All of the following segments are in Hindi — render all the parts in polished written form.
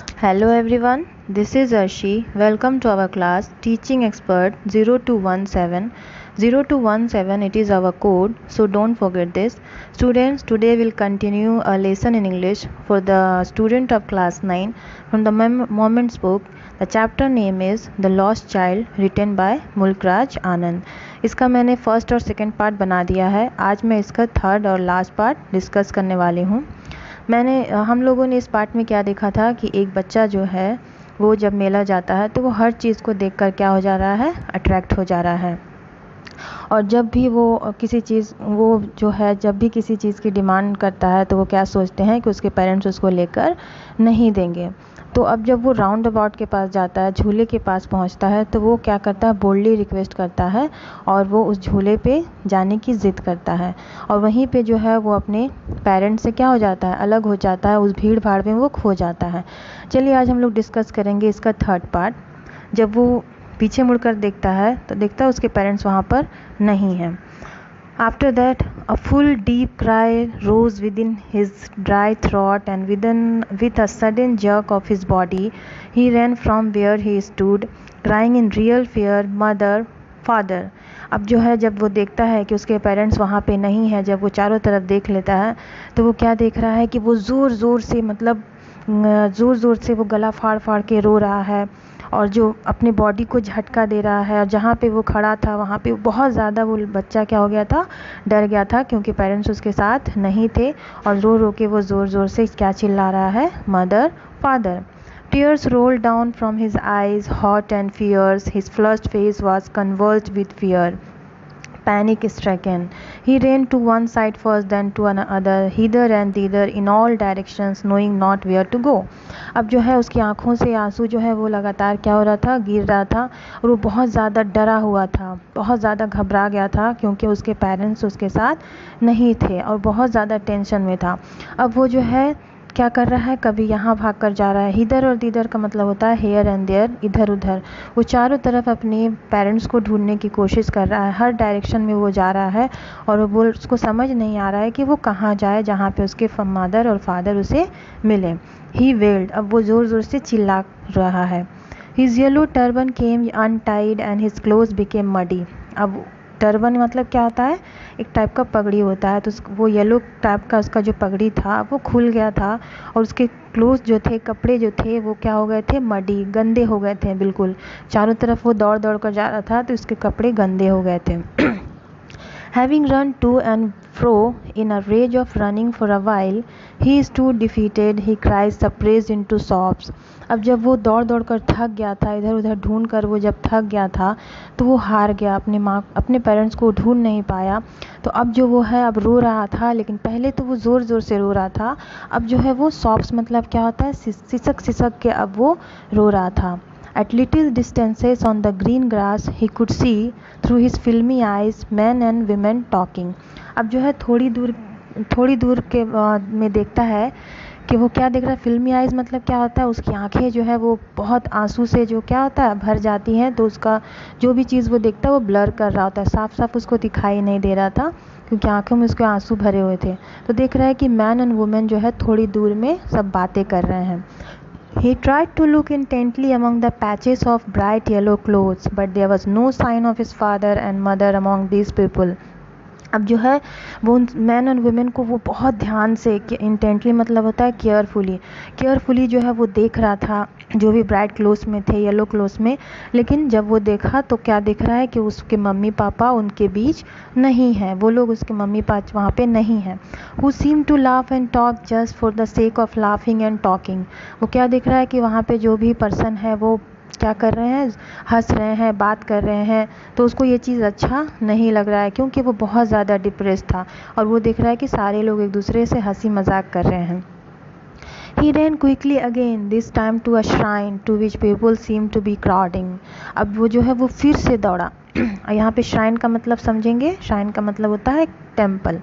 Hello everyone, this is Arshi. Welcome to our class Teaching Expert 0217. 0217 it is our code, so don't forget this. Students, today we'll continue a lesson in English for the student of class 9 from the Moments book. The chapter name is The Lost Child, written by Mulk Raj आनंद. इसका मैंने फर्स्ट और सेकंड पार्ट बना दिया है. आज मैं इसका थर्ड और लास्ट पार्ट डिस्कस करने वाली हूँ. हम लोगों ने इस पार्ट में क्या देखा था कि एक बच्चा जो है वो जब मेला जाता है तो वो हर चीज़ को देखकर क्या हो जा रहा है, अट्रैक्ट हो जा रहा है. और जब भी वो किसी चीज़ वो जो है जब भी किसी चीज़ की डिमांड करता है तो वो क्या सोचते हैं कि उसके पेरेंट्स उसको लेकर नहीं देंगे. तो अब जब वो राउंड अबाउट के पास जाता है, झूले के पास पहुंचता है, तो वो क्या करता है, बोल्डली रिक्वेस्ट करता है और वो उस झूले पे जाने की ज़िद करता है. और वहीं पे जो है वो अपने पेरेंट्स से क्या हो जाता है, अलग हो जाता है. उस भीड़ भाड़ में वो खो जाता है. चलिए आज हम लोग डिस्कस करेंगे इसका थर्ड पार्ट. जब वो पीछे मुड़कर देखता है तो देखता है उसके पेरेंट्स वहाँ पर नहीं हैं. After that, a full deep cry rose within his dry throat, and with a sudden jerk of his body, he ran from where he stood, crying in real fear, "Mother, Father!" अब जो है जब वो देखता है कि उसके पेरेंट्स वहाँ पे नहीं हैं, जब वो चारों तरफ देख लेता है तो वो क्या देख रहा है कि वो ज़ोर ज़ोर से वो गला फाड़ फाड़ के रो रहा है और जो अपने बॉडी को झटका दे रहा है. और जहाँ पे वो खड़ा था वहाँ पे बहुत ज़्यादा वो बच्चा क्या हो गया था, डर गया था, क्योंकि पेरेंट्स उसके साथ नहीं थे. और रो रो के वो ज़ोर ज़ोर से क्या चिल्ला रहा है, mother, father. Tears rolled down from his eyes, hot and fierce. His flushed face was convulsed with fear. Panic stricken, he ran to one side first, then to another, hither and thither, in all directions, knowing not where to go. अब जो है उसकी आंखों से आंसू जो है वो लगातार क्या हो रहा था, गिर रहा था. और वो बहुत ज़्यादा डरा हुआ था, बहुत ज़्यादा घबरा गया था, क्योंकि उसके पेरेंट्स उसके साथ नहीं थे और बहुत ज़्यादा टेंशन में था. अब वो जो है क्या कर रहा है, कभी यहाँ भाग कर जा रहा है. इधर और दीदर का मतलब होता है हेयर एंड देयर, इधर उधर. वो चारों तरफ अपने पेरेंट्स को ढूंढने की कोशिश कर रहा है, हर डायरेक्शन में वो जा रहा है. और वो उसको समझ नहीं आ रहा है कि वो कहाँ जाए जहाँ पे उसके मदर और फादर उसे मिले. ही वेल्ड, अब वो ज़ोर ज़ोर से चिल्ला रहा है. His yellow turban came untied and his clothes became muddy. अब टर्बन मतलब क्या होता है, एक टाइप का पगड़ी होता है. तो वो येलो टाइप का उसका जो पगड़ी था वो खुल गया था और उसके क्लोथ जो थे, कपड़े जो थे, वो क्या हो गए थे, मडी, गंदे हो गए थे बिल्कुल. चारों तरफ वो दौड़ दौड़ कर जा रहा था तो उसके कपड़े गंदे हो गए थे. Having run to and fro in a rage of running for a while, he stood defeated. He cries suppressed into sobs. अब जब वो दौड़ दौड़ कर थक गया था, इधर उधर ढूंढ कर वो जब थक गया था तो वो हार गया, अपने पेरेंट्स को ढूंढ नहीं पाया. तो अब जो वो है अब रो रहा था, लेकिन पहले तो वो ज़ोर ज़ोर से रो रहा था. अब जो है वो सॉब्स मतलब क्या होता है, सिसक सिसक के अब वो रो रहा था. At little distances on the green grass, he could see through his filmy eyes men and women talking. अब जो है थोड़ी दूर के में देखता है कि वो क्या देख रहा है, फिल्मी आइज़ मतलब क्या होता है, उसकी आंखें जो है वो बहुत आंसू से जो क्या होता है भर जाती हैं. तो उसका जो भी चीज़ वो देखता है वो ब्लर कर रहा होता है, साफ साफ उसको दिखाई नहीं दे रहा था, क्योंकि आंखों में उसके आंसू भरे हुए थे. तो देख रहा है कि मैन एंड वुमेन जो है थोड़ी दूर में सब बातें कर रहे हैं. He tried to look intently among the patches of bright yellow clothes, but there was no sign of his father and mother among these people. अब जो है वो मैन और वुमेन को वो बहुत ध्यान से, इंटेंटली मतलब होता है केयरफुली जो है वो देख रहा था, जो भी ब्राइट क्लोथ्स में थे, येलो क्लोथ्स में. लेकिन जब वो देखा तो क्या देख रहा है कि उसके मम्मी पापा उनके बीच नहीं हैं, वो लोग उसके मम्मी पापा वहाँ पे नहीं हैं. Who seem to laugh and talk just for the sake of laughing and talking. वो क्या देख रहा है कि वहाँ पे जो भी पर्सन है वो क्या कर रहे हैं, हंस रहे हैं, बात कर रहे हैं. तो उसको ये चीज़ अच्छा नहीं लग रहा है, क्योंकि वो बहुत ज़्यादा डिप्रेस था और वो देख रहा है कि सारे लोग एक दूसरे से हंसी मजाक कर रहे हैं. He ran quickly again, this time to a shrine to which people seemed to be crowding. अब वो जो है वो फिर से दौड़ा. यहाँ पे श्राइन का मतलब समझेंगे, श्राइन का मतलब होता है टेम्पल.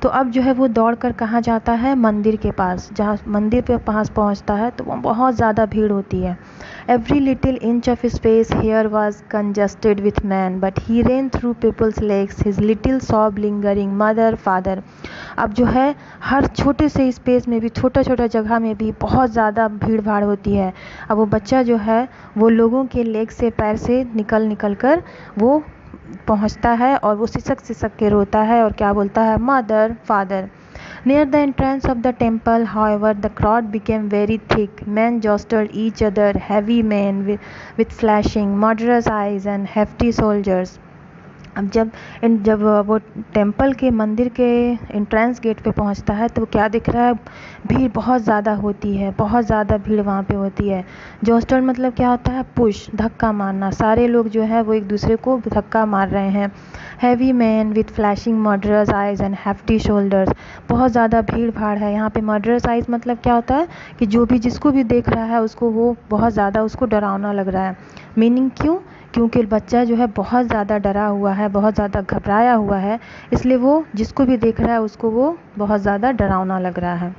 तो अब जो है वो दौड़ कर कहाँ जाता है, मंदिर के पास. जहाँ मंदिर पे पास पहुँचता है तो वहाँ बहुत ज़्यादा भीड़ होती है. Every little inch of his face here was congested with men, but he ran through people's legs, his little sob lingering, "Mother, Father." अब जो है हर छोटे से स्पेस में भी, छोटा छोटा जगह में भी बहुत ज़्यादा भीड़ भाड़ होती है। अब वो बच्चा जो है वो लोगों के लेग से, पैर से निकल कर वो पहुंचता है और वो सिसक सिसक के रोता है और क्या बोलता है, mother, father. Near the entrance of the temple, however, the crowd became very thick. Men jostled each other, heavy men with flashing, murderous eyes and hefty soldiers. अब जब वो टेंपल के, मंदिर के एंट्रेंस गेट पे पहुंचता है तो क्या दिख रहा है, भीड़ बहुत ज़्यादा होती है, बहुत ज़्यादा भीड़ वहाँ पे होती है। जोस्टर मतलब क्या होता है, पुश, धक्का मारना। सारे लोग जो है वो एक दूसरे को धक्का मार रहे हैं। Heavy man with flashing murderous eyes and hefty shoulders, बहुत ज़्यादा भीड़ भाड़ है यहाँ पे। मर्डरस आइज मतलब क्या होता है कि जो भी जिसको भी देख रहा है उसको वो बहुत ज़्यादा उसको डरावना लग रहा है। मीनिंग क्यों, क्योंकि बच्चा जो है बहुत ज़्यादा डरा हुआ है, बहुत ज़्यादा घबराया हुआ है, इसलिए वो जिसको भी देख रहा है उसको वो बहुत ज़्यादा डरावना लग रहा है।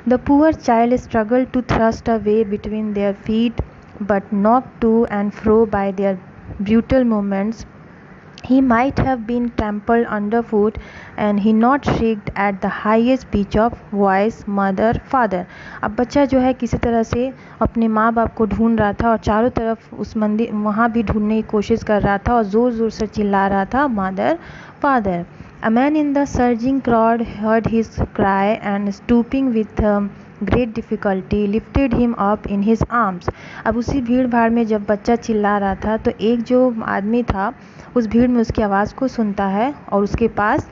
The poor child struggle to thrust a way between their feet but knock to and fro by their brutal movements. He might have been trampled underfoot and he not shrieked at the highest pitch of voice, mother, father. अब बच्चा जो है किसी तरह से अपने माँ बाप को ढूंढ रहा था और चारों तरफ उस मंदिर वहाँ भी ढूंढने की कोशिश कर रहा था और ज़ोर ज़ोर से चिल्ला रहा था, mother, father. A man in the surging crowd heard his cry and stooping with great difficulty lifted him up in his arms. अब उसी भीड़ भाड़ में जब बच्चा चिल्ला रहा था तो एक जो आदमी था उस भीड़ में उसकी आवाज़ को सुनता है और उसके पास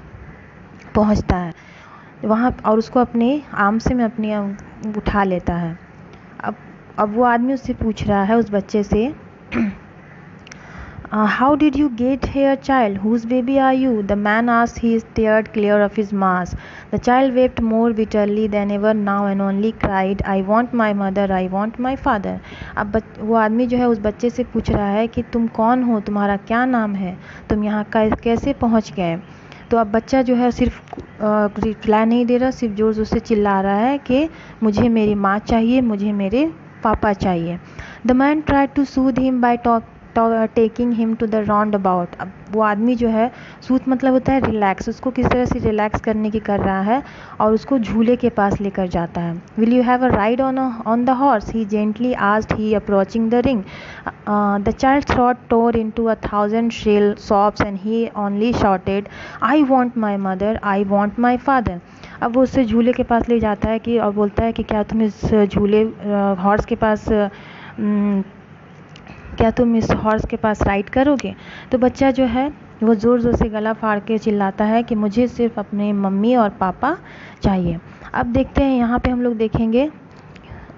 पहुंचता है वहाँ और उसको अपने आर्म से में अपनी उठा लेता है. अब वो आदमी उससे पूछ रहा है, उस बच्चे से, how did you get here, child? Whose baby are you? The man asked. He stared clear of his mask. The child wept more bitterly than ever now and only cried, I want my mother, I want my father. अब वो आदमी जो है उस बच्चे से पूछ रहा है कि तुम कौन हो, तुम्हारा क्या नाम है, तुम यहाँ कैसे पहुँच गए. तो अब बच्चा जो है सिर्फ रिप्लाई नहीं दे रहा, सिर्फ जोर जोर से चिल्ला रहा है कि मुझे मेरी माँ चाहिए, मुझे मेरे पापा चाहिए. The man tried to soothe him by taking him to the roundabout. अब वो आदमी जो है, सूद मतलब होता है रिलैक्स, उसको किस तरह से रिलैक्स करने की कर रहा है और उसको झूले के पास लेकर जाता है. Will you have a ride on the horse, he gently asked, he approaching the ring. The child throat tore into 1,000 shrill sobs and he only shouted, I want my mother, I want my father. अब वो उससे झूले के पास ले जाता है कि और बोलता है कि क्या तुम इस झूले हॉर्स के पास क्या तुम इस हॉर्स के पास राइड करोगे. तो बच्चा जो है वो ज़ोर ज़ोर से गला फाड़ के चिल्लाता है कि मुझे सिर्फ अपने मम्मी और पापा चाहिए. अब देखते हैं यहाँ पे हम लोग देखेंगे,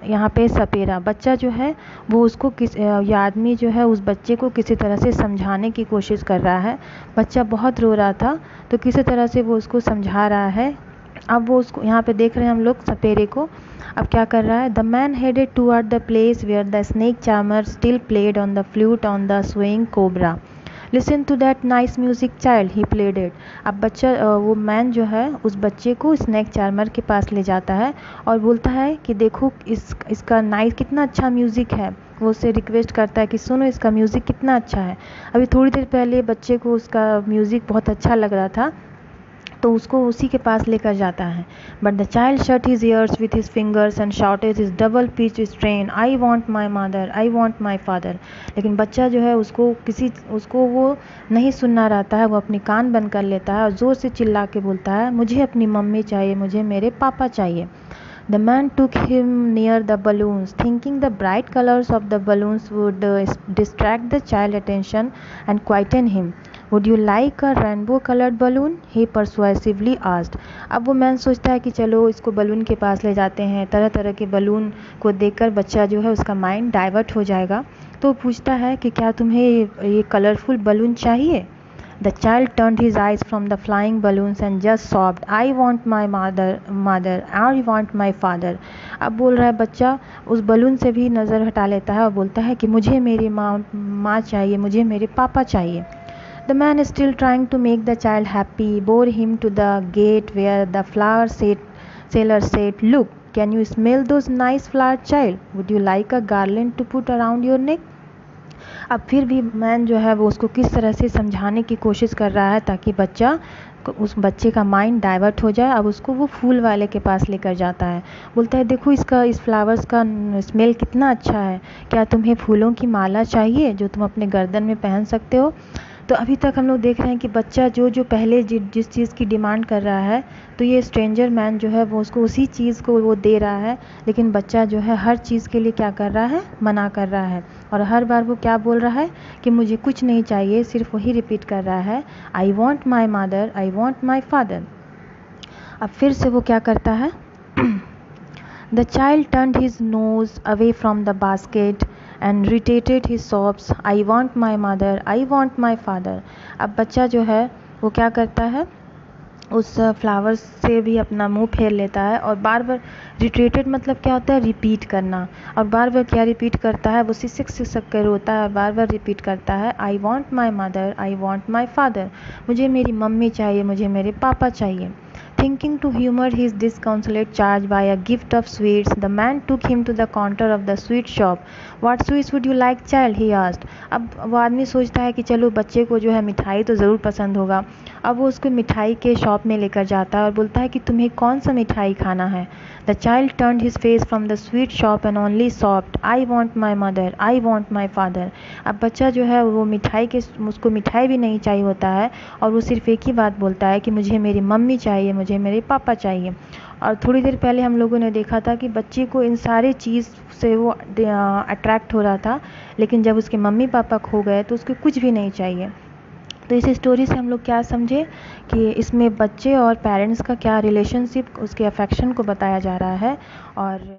यहाँ पे सपेरा बच्चा जो है वो उसको ये आदमी जो है उस बच्चे को किसी तरह से समझाने की कोशिश कर रहा है. बच्चा बहुत रो रहा था तो किसी तरह से वो उसको समझा रहा है. अब वो उसको यहाँ पे देख रहे हैं हम लोग सपेरे को. अब क्या कर रहा है, the man headed toward the place where the snake charmer still played on the flute on the swing cobra. Listen to that nice music child, he played it. अब बच्चा वो मैन जो है उस बच्चे को स्नेक चार्मर के पास ले जाता है और बोलता है कि देखो इसका नाइस, कितना अच्छा म्यूज़िक है. वो उससे रिक्वेस्ट करता है कि सुनो इसका म्यूज़िक कितना अच्छा है. अभी थोड़ी देर पहले बच्चे को उसका म्यूज़िक बहुत अच्छा लग रहा था तो उसको उसी के पास लेकर जाता है. But the child shut his years with his fingers and shouted his double pitch strain, I want my mother, I want my father. लेकिन बच्चा जो है उसको वो नहीं सुनना रहता है. वो अपनी कान बंद कर लेता है और ज़ोर से चिल्ला के बोलता है, मुझे अपनी मम्मी चाहिए, मुझे मेरे पापा चाहिए. The man took him near the balloons, thinking the bright colors of the balloons would distract the child's attention and quieten him. Would you like a rainbow colored balloon? He persuasively asked. अब वो मैन सोचता है कि चलो इसको बलून के पास ले जाते हैं, तरह तरह के बलून को देखकर बच्चा जो है उसका माइंड डाइवर्ट हो जाएगा. तो पूछता है कि क्या तुम्हें ये कलरफुल बलून चाहिए. The child turned his eyes from the flying balloons and just sobbed, I want my mother, I want my father. अब बोल रहा है बच्चा, उस बलून से भी नज़र हटा लेता है और बोलता है कि मुझे मेरी माँ चाहिए, मुझे मेरे पापा चाहिए. The man, still trying to make the child happy, bore him to the gate where the flower seller said, Look, can you smell those nice flowers, child? Would you like a garland to put around your neck? अब फिर भी मैन जो है वो उसको किस तरह से समझाने की कोशिश कर रहा है ताकि उस बच्चे का माइंड डाइवर्ट हो जाए। अब उसको वो फूल वाले के पास लेकर जाता है, बोलता है देखो इस फ्लावर्स का स्मेल कितना अच्छा है, क्या तुम्हें फूलों की माला चाहिए जो तुम अपने गर्दन में पहन सकते हो। तो अभी तक हम लोग देख रहे हैं कि बच्चा जो पहले जिस चीज़ की डिमांड कर रहा है, तो ये स्ट्रेंजर मैन जो है वो उसको उसी चीज़ को वो दे रहा है, लेकिन बच्चा जो है हर चीज़ के लिए क्या कर रहा है, मना कर रहा है। और हर बार वो क्या बोल रहा है कि मुझे कुछ नहीं चाहिए, सिर्फ वही रिपीट कर रहा है, I want my mother, I want my father. अब फिर से वो क्या करता है, The child turned his nose away from the basket and reiterated his sobs, I want my mother, I want my father. अब बच्चा जो है वो क्या करता है, उस फ्लावर्स से भी अपना मुंह फेर लेता है और बार बार रिट्रेटेड मतलब क्या होता है, रिपीट करना। और बार बार क्या रिपीट करता है, वो सिसक सिसक कर रोता है और बार बार रिपीट करता है, I want my mother, I want my father, मुझे मेरी मम्मी चाहिए, मुझे मेरे पापा चाहिए। Thinking to humor his disconsolate charge by a gift of sweets, the man took him to the counter of the sweet shop. What sweets would you like, child? He asked. अब वो आदमी सोचता है कि चलो बच्चे को जो है मिठाई तो ज़रूर पसंद होगा। अब वो उसको मिठाई के शॉप में लेकर जाता है और बोलता है कि तुम्हें कौन सा मिठाई खाना है। The child turned his face from the sweet shop and only sobbed, I want my mother, I want my father. अब बच्चा जो है वो उसको मिठाई भी नहीं चाहिए होता है और वो सिर्फ एक ही बात बोलता है कि मुझे मेरी मम्मी चाहिए, मुझे मेरे पापा चाहिए। और थोड़ी देर पहले हम लोगों ने देखा था कि बच्चे को इन सारे चीज़ से वो अट्रैक्ट हो रहा था, लेकिन जब उसके मम्मी पापा खो गए तो उसको कुछ भी नहीं चाहिए। तो इस स्टोरी से हम लोग क्या समझे कि इसमें बच्चे और पेरेंट्स का क्या रिलेशनशिप, उसके अफेक्शन को बताया जा रहा है। और